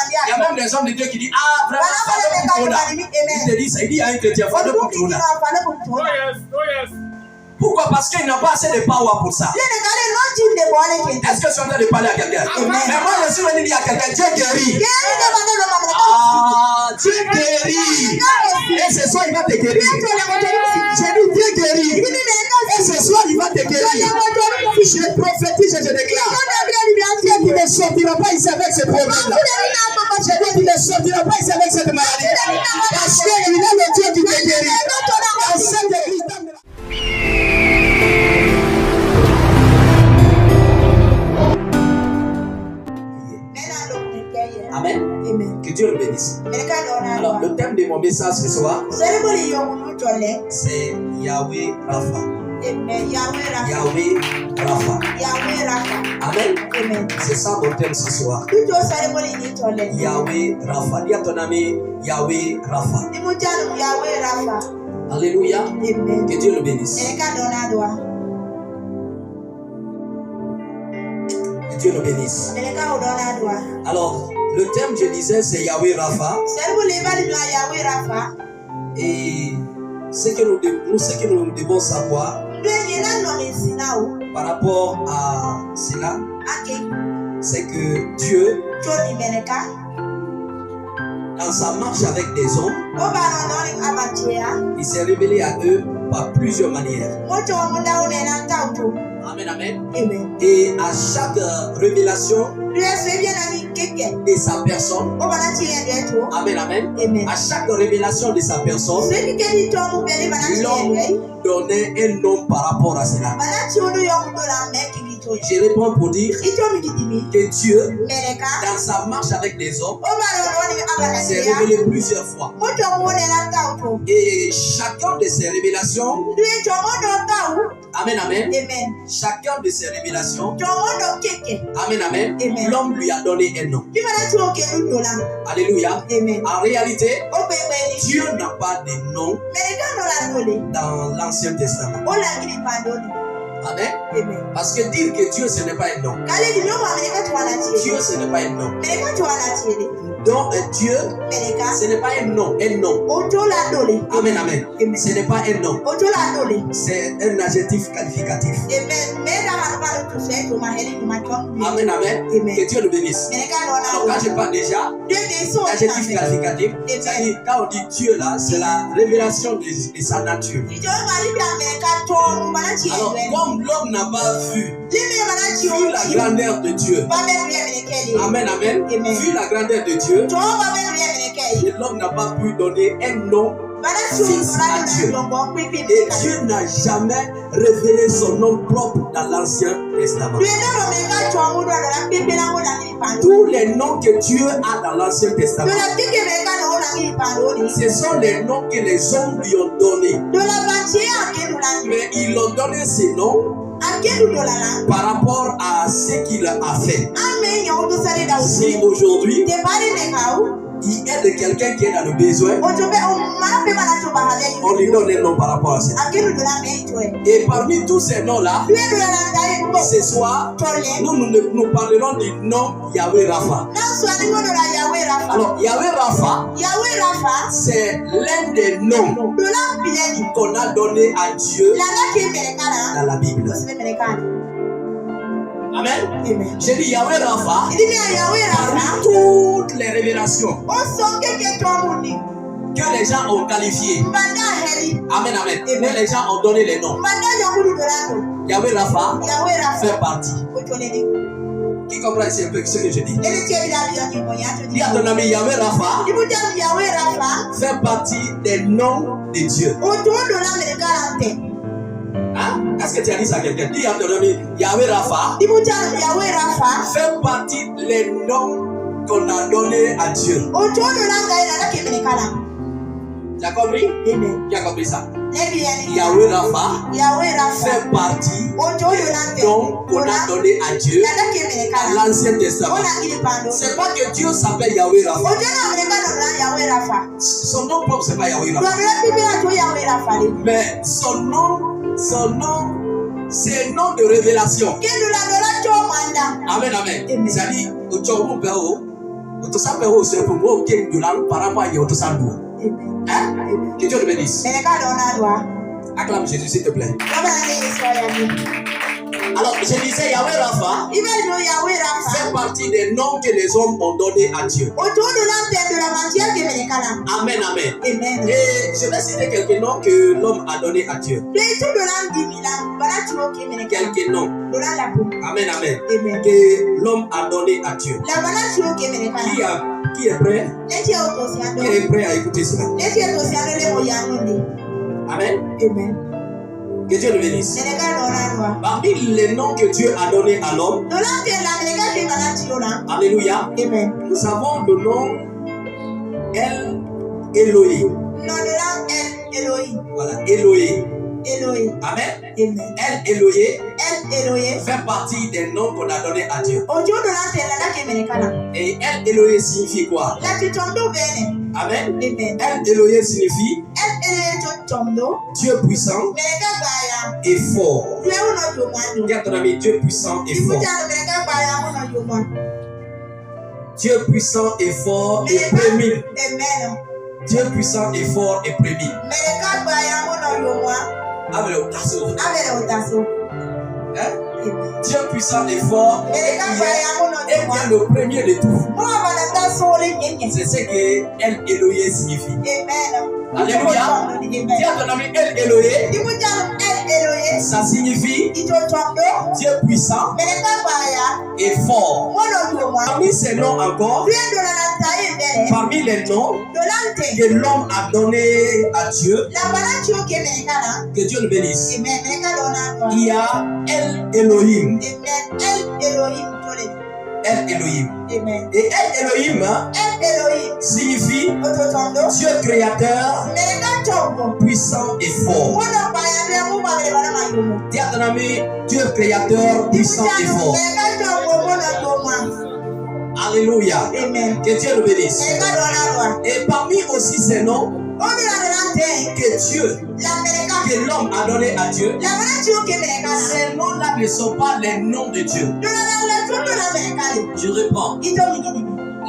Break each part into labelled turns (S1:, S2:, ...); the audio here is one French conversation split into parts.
S1: Il y a même des hommes de Dieu qui disent ah vraiment il te dit ça, il dit à un chrétien faut le contrôler. Pourquoi? Parce qu'il n'a pas assez de power pour ça. Est-ce que tu es en train de parler à quelqu'un? Mais moi je suis venu dire à quelqu'un Dieu guérit. Ah, Dieu guérit. Et ce soir il va te guérir. J'ai dit Dieu guérit. Et ce soir il va te guérir. Je prophétise et je déclare. Dieu qui ne sortira pas ici avec ce problème-là. Je dis qu'il ne sortira pas ici avec cette maladie. Parce qu'il est le Dieu qui te guérit. Dans cette église. Amen. Amen. Que Dieu le bénisse. Alors, le thème de mon message ce soir, c'est Yahweh Rapha. Yahweh Rapha. Amen. Amen. C'est ça mon thème ce soir. Yahweh Rapha. Dis à ton ami Yahweh Rapha. Alléluia. Amen. Que Dieu le bénisse. Que Dieu le bénisse. Alors, le thème, je disais, c'est Yahweh Rapha. Et ce que nous devons savoir par rapport à cela, c'est que Dieu, dans sa marche avec des hommes, il s'est révélé à eux par plusieurs manières. Amen, amen. Amen. Et à chaque révélation de sa personne, amen, amen. Amen. À chaque révélation de sa personne, l'homme donnait un nom par rapport à cela. Je réponds pour dire que Dieu, dans sa marche avec les hommes, s'est révélé plusieurs fois. Et chacun de ces révélations, amen, amen. Chacun de ces révélations, amen, amen. L'homme lui a donné un nom. Alléluia. En réalité, Dieu n'a pas de nom dans l'Ancien Testament. Amen. Parce que dire que Dieu ce n'est pas un nom. Dieu ce n'est pas un nom. Donc Dieu ce n'est pas un nom. Un nom. Amen, amen. Ce n'est pas un nom. C'est un adjectif qualificatif. Amen, amen. Que Dieu le bénisse. Alors quand je parle déjà d'adjectif qualificatif, c'est-à-dire quand on dit Dieu là, c'est la révélation de sa nature. Alors comme l'homme n'a pas vu la grandeur de Dieu, amen, amen, vu la grandeur de Dieu, l'homme n'a pas pu donner un nom fixe à Dieu. Et Dieu n'a jamais révélé son nom propre dans l'Ancien Testament. Tous les noms que Dieu a dans l'Ancien Testament, ce sont les noms que les hommes lui ont donnés. Mais ils ont donné ces noms par rapport à ce qu'il a fait. Si aujourd'hui il aide quelqu'un qui est dans le besoin, on lui donne un nom par rapport à ça. Et parmi tous ces noms-là, ce soir, nous parlerons du nom Yahweh Rapha. Alors, Yahweh Rapha, c'est l'un des noms qu'on a donné à Dieu dans la Bible. Amen. J'ai dit Yahweh Rapha. Parmi toutes les révélations que les gens ont qualifiées. Amen, amen. Et les gens ont donné les noms. Yahweh Rapha fait partie. Qui comprend ici un peu ce que je dis? Dis à ton ami Yahweh Rapha fait partie des noms de Dieu. Hein? Est-ce que tu as dit ça à quelqu'un? Dis à ton ami Yahweh Rapha fait partie des noms qu'on a donnés à Dieu. Tu as compris? Qui a compris ça? Yahweh Rapha fait partie des noms qu'on a donnés à Dieu dans l'Ancien Testament. C'est pas que Dieu s'appelle Yahweh Rapha. Son nom propre c'est pas Yahweh Rapha. Mais son nom c'est un nom de révélation. Amen, amen. C'est-à-dire, Tout ça peut aussi pour moi qui est de par rapport à tout ça. Hein? Que Dieu le bénisse. Acclame Jésus s'il te plaît. Alors, je disais, Yahweh Rapha fait partie des noms que les hommes ont donnés à Dieu. Amen, amen. Et je vais citer quelques noms que l'homme a donnés à Dieu. Quelques noms. Amen, amen. Que l'homme a donné à Dieu. Qui est prêt? Qui est prêt à écouter cela? Amen. Amen. Que Dieu le bénisse. Parmi les noms que Dieu a donnés à l'homme, alléluia, nous avons le nom El Elohim. Voilà, Elohim. Amen. El Elohim fait partie des noms qu'on a donnés à Dieu. Et El Elohim signifie quoi? Amen. El Elohim signifie Dieu puissant et fort. Dis à ton ami, Dieu puissant et fort. Dieu puissant et fort et premier. Dieu puissant et fort et premier. Hein? Dieu puissant et fort et qui est le premier de tout. C'est ce que El Elohim signifie. Alléluia. Dis à ton ami El Elohim. Ça signifie Dieu puissant et fort. Parmi ces noms encore, parmi les noms que l'homme a donné à Dieu, que Dieu le bénisse, il y a El Elohim. El Elohim. Et El Elohim signifie Dieu créateur, puissant et fort. Dis à ton ami, Dieu créateur, puissant et fort. Alléluia. Que Dieu le bénisse. Et parmi aussi ces noms que Dieu, que l'homme a donné à Dieu, ces noms-là ne sont pas les noms de Dieu. Je reprends.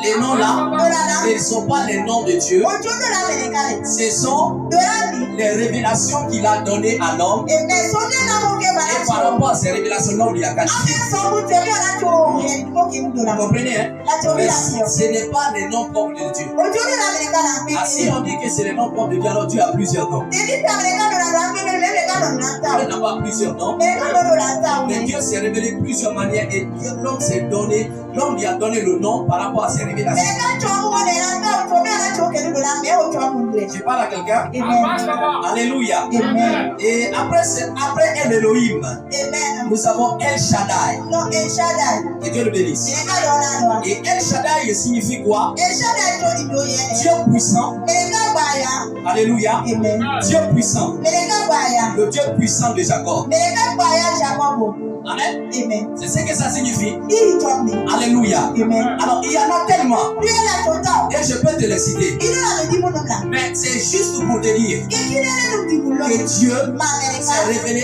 S1: Les noms-là ne sont pas les noms de Dieu. Ce sont les révélations qu'il a données à l'homme. Et par rapport à ces révélations, l'homme lui a qualifié. Vous comprenez, hein? Mais ce n'est pas les noms propres de Dieu. Ah, si on dit que c'est les noms propres de Dieu, alors Dieu a plusieurs noms. Dieu n'a pas plusieurs noms. Mais Dieu s'est révélé plusieurs manières et l'homme s'est donné, l'homme lui a donné le nom par rapport à ses révélations. Je parle à quelqu'un. Alléluia. Et après El Elohim, nous avons El Shaddai. Que Dieu le bénisse. Et El Shaddai signifie quoi? Dieu puissant. Alléluia. Dieu puissant. Le Dieu puissant de Jacob. Amen. C'est ce que ça signifie. Alléluia. Alors il y en a tellement. Et je peux te les citer. Mais c'est juste pour te dire que Dieu s'est révélé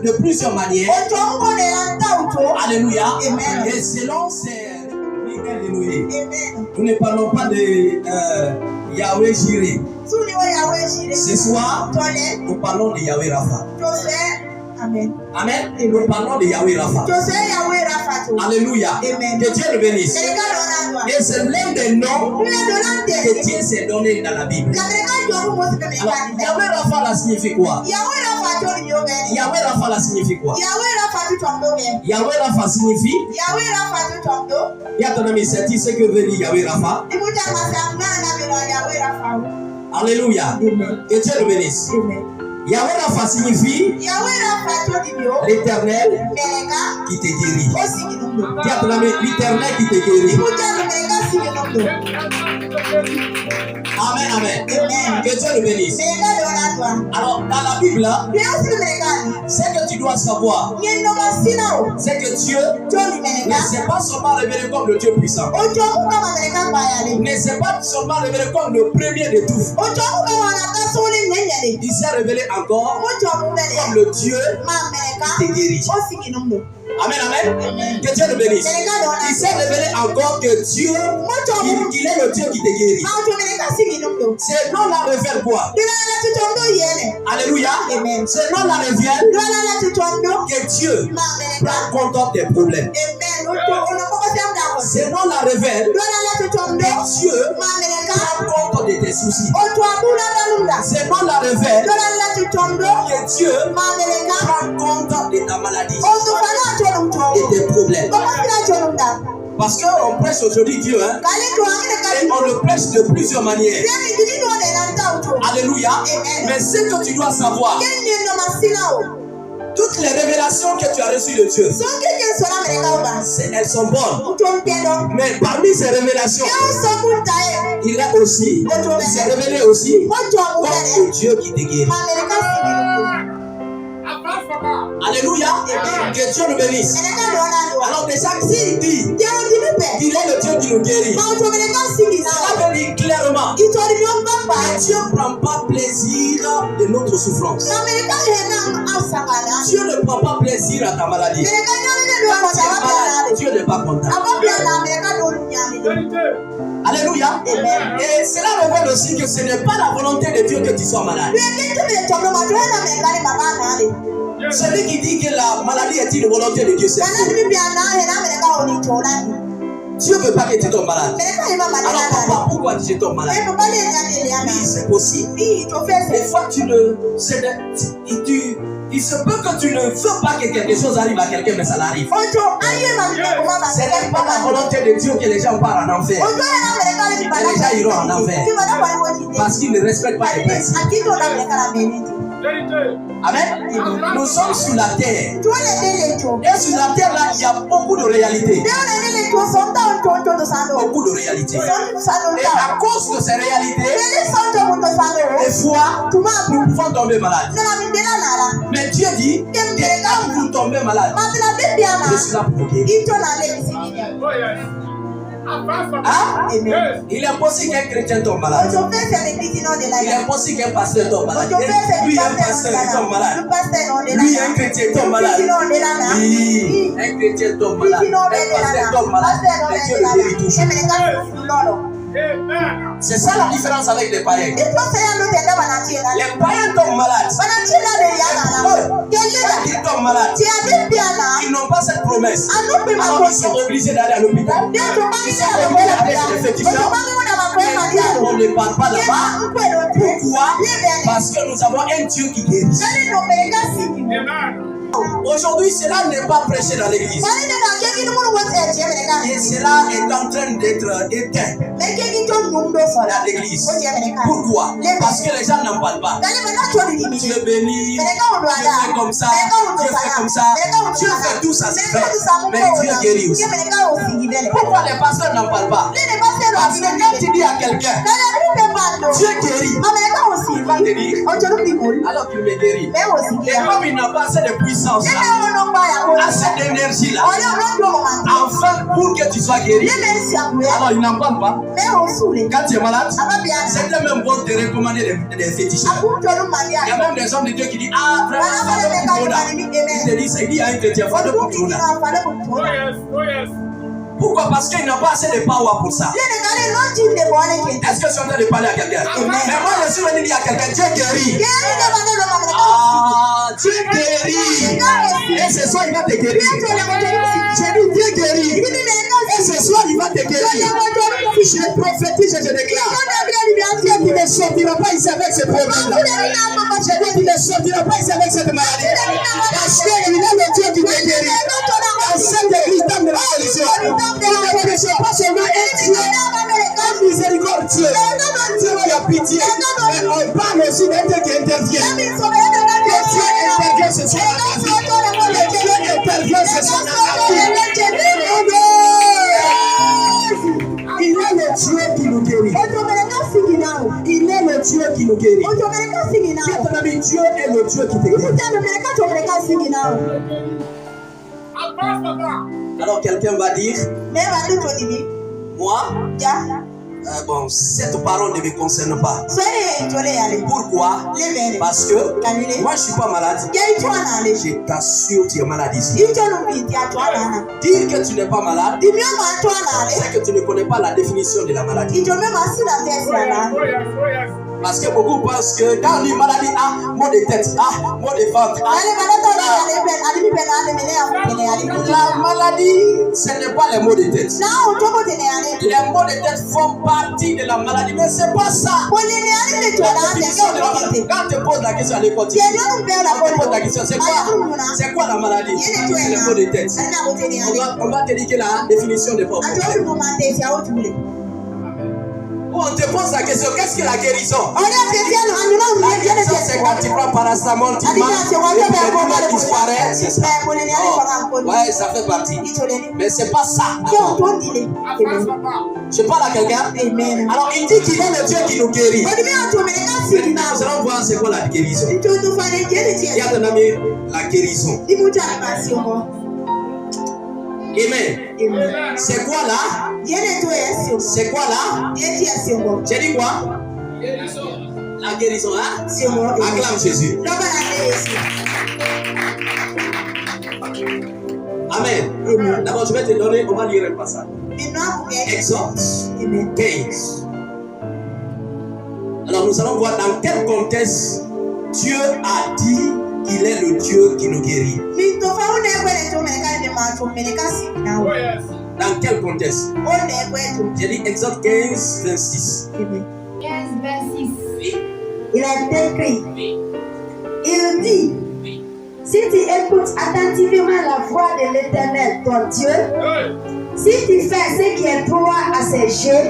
S1: de plusieurs manières. Alléluia. Et selon ces Elohim, nous ne parlons pas de Yahweh Jireh. Ce soir, nous parlons de Yahweh Rapha. Amen. Amen. Et nous parlons de Yahweh Rapha. Alléluia. Que Dieu le bénisse. Et c'est l'un des noms que Dieu s'est donné dans la Bible. Alors, Yahweh Rapha, la signifie quoi? Yahweh Rapha, la signifie quoi? Yahweh Rapha signifie. Il y a ton ami, c'est ce que veut dire Yahweh Rapha. Alléluia. Que Dieu le bénisse. Yahweh Rapha signifie l'Éternel qui te guérit. Dis à ton ami, l'Éternel qui te guérit. Amen, amen. Que Dieu le bénisse. Alors, dans la Bible, ce que tu dois savoir, c'est que Dieu ne s'est pas seulement révélé comme le Dieu puissant. Ne s'est pas seulement révélé comme le premier de tout. Il s'est révélé encore comme le Dieu qui te guérit. Amen, amen. Que Dieu nous bénisse. Il s'est révélé encore que Dieu, il est le Dieu qui te guérit. Ce nom-là révèle quoi? Alléluia. Ce nom-là révèle que Dieu prend compte de tes problèmes. Ce nom-là révèle que Dieu prend compte de tes soucis. Ce nom-là révèle que Dieu prend compte de ta maladie et tes problèmes. Parce qu'on prêche aujourd'hui Dieu, hein? Et on le prêche de plusieurs manières. Alléluia. Mais ce que tu dois savoir, toutes les révélations que tu as reçues de Dieu, elles sont bonnes. Mais parmi ces révélations, il est aussi, il s'est révélé aussi comme Dieu qui te guérit. Alléluia. Que Dieu nous bénisse. Alors déjà, s'il dit qu'il est le Dieu qui nous guérit, cela veut dire clairement que Dieu ne prend pas plaisir de notre souffrance. Dieu ne prend pas plaisir à ta maladie. Quand tu es malade, Dieu n'est pas content. Alléluia. Et cela révèle aussi que ce n'est pas la volonté de Dieu que tu sois malade. Celui qui dit que la maladie est une volonté de Dieu, c'est faux. Dieu ne veut pas que tu tombes malade. Alors papa, pourquoi tu tombes malade? Oui, c'est possible. Des fois, il se peut que tu ne veux pas que quelque chose arrive à quelqu'un, mais ça l'arrive. Ce n'est pas la volonté de Dieu que les gens partent en enfer. Mais les gens iront en enfer parce qu'ils ne respectent pas les principes. Amen. Nous sommes sur la terre. Et sur la terre, là, il y a beaucoup de réalités. Beaucoup de réalités. Et à cause de ces réalités, des fois, nous pouvons tomber malades. Mais Dieu dit que quand vous tombez malade, je suis là pour vous guérir. Ah? Il est possible qu'un chrétien tombe malade. Il est possible qu'un pasteur tombe malade. Lui, un pasteur tombe malade. Lui, un chrétien tombe malade. Oui, un chrétien tombe malade. Un pasteur tombe malade. Mais Dieu le guérit toujours. C'est ça la différence avec les païens. Les païens tombent malades. Quand ils tombent malades, ils n'ont pas cette promesse. Alors ils sont obligés d'aller à l'hôpital. Ils sont obligés d'aller chez les féticheurs. On ne parle pas là-bas. Pourquoi? Parce que nous avons un Dieu qui guérit. Aujourd'hui, cela n'est pas prêché dans l'église. Et cela est en train d'être éteint dans l'église. Pourquoi? Parce que les gens n'en parlent pas. Dieu bénit, Dieu fait comme ça, Dieu fait comme ça, Dieu fait tout ça, c'est vrai. Mais Dieu guérit aussi. Pourquoi les pasteurs n'en parlent pas? Parce que quand tu dis à quelqu'un, Dieu guérit, il va te dire, alors qu'il me guérit. Et comme il n'a pas assez de puissance, assez d'énergie là, enfin pour que tu sois guéri, alors il n'en parle pas. Quand tu es malade, c'était même bon de recommander des féticheurs. Il y a même des hommes de Dieu qui disent, ah vraiment, il te dit, il dit à un chrétien, faut de Kutrona. Pourquoi? Parce qu'il n'a pas assez de power pour ça. Est-ce que je suis en train de parler à quelqu'un? Mais moi je suis venu dire à quelqu'un, Dieu guérit. Ah, Dieu guérit. Et ce soir il va te guérir. J'ai dit Dieu guérit. Et ce soir il va te guérir. Je prophétise et je déclare. Dieu ne sortira pas ici avec ce problème-là. J'ai dit qu'il ne sortira pas ici avec cette maladie. Parce qu'il est le Dieu qui te guérit. Dans cette église de la solution. Ne prêchez pas seulement un Dieu, un miséricordieux, Dieu qui a pitié, mais on parle aussi d'un Dieu qui intervient. Que Dieu intervient ce soir. Que Dieu intervient ce soir. Il est le Dieu qui nous guérit. Il est le Dieu qui nous guérit. Ton ami, Dieu est le Dieu qui te guérit. Alors quelqu'un va dire, moi, Bon, cette parole ne me concerne pas. Pourquoi? Parce que moi je ne suis pas malade. Je t'assure, tu es malade ici. Dire que tu n'es pas malade, c'est que tu ne connais pas la définition de la maladie. Parce que beaucoup pensent que quand on dit maladie, mot de tête, mot de ventre. La maladie, ce n'est pas les mots de tête. Les mots de tête font partie de la maladie, mais ce n'est pas ça. Quand tu poses la question à l'école, tu poses la question, c'est quoi la maladie? C'est les mots de tête. On va te dire que la définition n'est pas. On te pose la question, qu'est-ce que la guérison? La guérison, c'est quand tu prends paracétamol, tu manges, et puis le douleur disparaît, c'est ça. Ouais, ça fait partie. Mais c'est pas ça. Je parle à quelqu'un. Alors, il dit qu'il est le Dieu qui nous guérit. Nous allons voir c'est quoi la guérison. Il y a ton ami, la guérison. Amen. C'est quoi là? C'est quoi là? J'ai dit quoi? La guérison, hein? Acclame Jésus. Amen. D'abord, je vais te donner, on va lire un passage. Exode 15. Alors, nous allons voir dans quel contexte Dieu a dit qu'il est le Dieu qui nous guérit. Dans quel contexte? J'ai dit Exode 15, 26.
S2: 15, 26.
S3: Il est écrit. Il dit, si tu écoutes attentivement la voix de l'Éternel, ton Dieu, si tu fais ce qui est droit à ses yeux,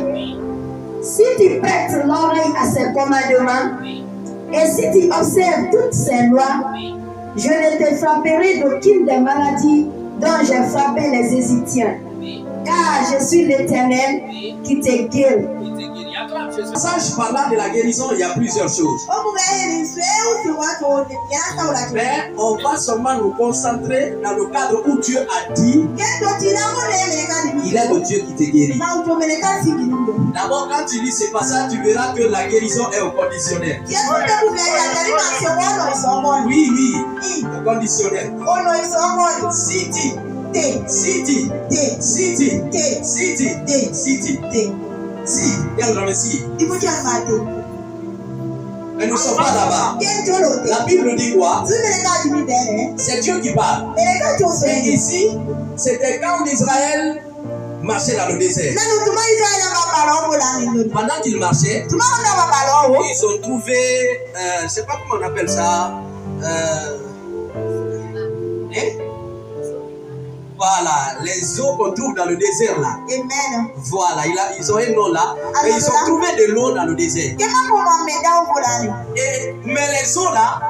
S3: si tu prêtes l'oreille à ses commandements, et si tu observes toutes ses lois, je ne te frapperai d'aucune des maladies dont j'ai frappé les Égyptiens. Car je suis l'Éternel qui te guérit.
S1: Passage parlant de la guérison, il y a plusieurs choses. Mais on va seulement nous concentrer dans le cadre où Dieu a dit qu'il est le Dieu qui te guérit. D'abord, quand tu lis ce passage, tu verras que la guérison est au conditionnel. Oui, au conditionnel. Si, bien dans le si. Mais nous ne sommes pas là-bas. La Bible dit quoi? C'est Dieu qui parle. Et ici, c'était quand Israël marchait dans le désert. Pendant qu'ils marchaient, ils ont trouvé, je ne sais pas comment on appelle ça. Voilà, les eaux qu'on trouve dans le désert là.
S3: Amen.
S1: Voilà, ils ont un nom là. Et ils ont trouvé de l'eau dans le désert. Mais les eaux là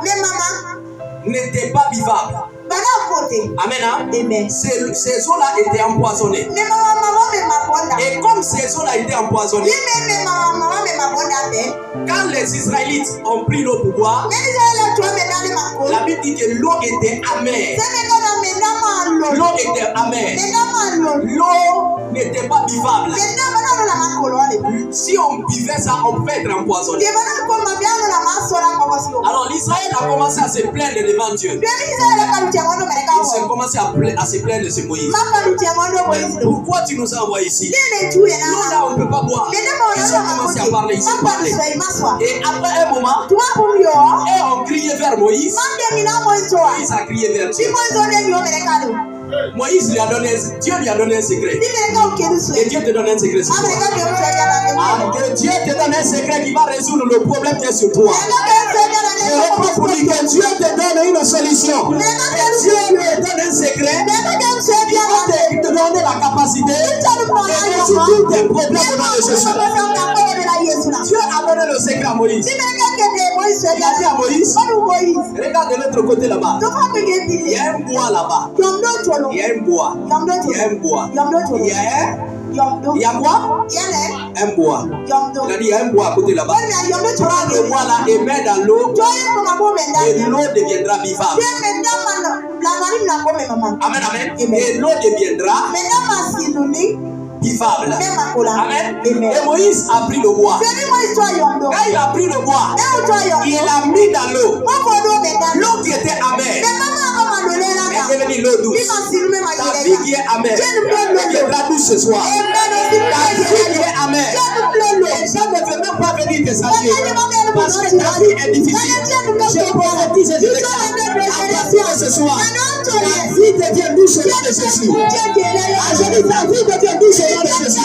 S1: n'étaient pas vivables. Amen.
S3: Amen.
S1: Ces eaux-là étaient empoisonnées. Et comme ces eaux-là étaient empoisonnées, quand les Israélites ont pris l'eau pour boire, la Bible dit que l'eau était amère. L'eau était amère. L'eau n'était pas vivable. Si on buvait ça, on pouvait être empoisonné. Alors l'Israël a commencé à se plaindre devant Dieu. Ils ont commencé à se plaindre de ce Moïse. Pourquoi tu nous as envoyés ici? Nous là on ne peut pas boire. Ils ont commencé à parler. Ils ont parlé. Et après un moment, et on criait vers Moïse. Moïse a crié vers Dieu. Moïse lui a donné, Dieu lui a donné un secret. Et Dieu te donne un secret sur toi. Que Dieu te donne un secret qui va résoudre le problème qui est sur toi. Je reprends pour dire que Dieu te donne une solution. Et Dieu lui donne un secret qui va te donner la capacité de résoudre tous tes problèmes dans le Jésus. Dieu a donné le secret à Moïse. Il a dit à Moïse, regarde de l'autre côté là-bas. Il y a un bois là-bas. Il y a un bois. Il y a un bois. Il y a quoi? Un bois. Il a dit il y a un bois à côté là-bas. Prends le bois là et mets dans l'eau. Et l'eau deviendra vivable. Amen, amen. Et l'eau deviendra vivable. Amen. Et Moïse a pris le bois. Quand il a pris le bois, il l'a mis dans l'eau. L'eau qui était amère est devenue l'eau douce. Ta vie qui est amère, tu es douce ce soir. Ta vie qui est amère, les gens ne veulent même pas venir te saluer parce que ta vie est difficile. Je prophétise et je déclare ce soir, ta vie devient douce au nom de Jésus. Je dis ta vie devient douce au nom de Jésus.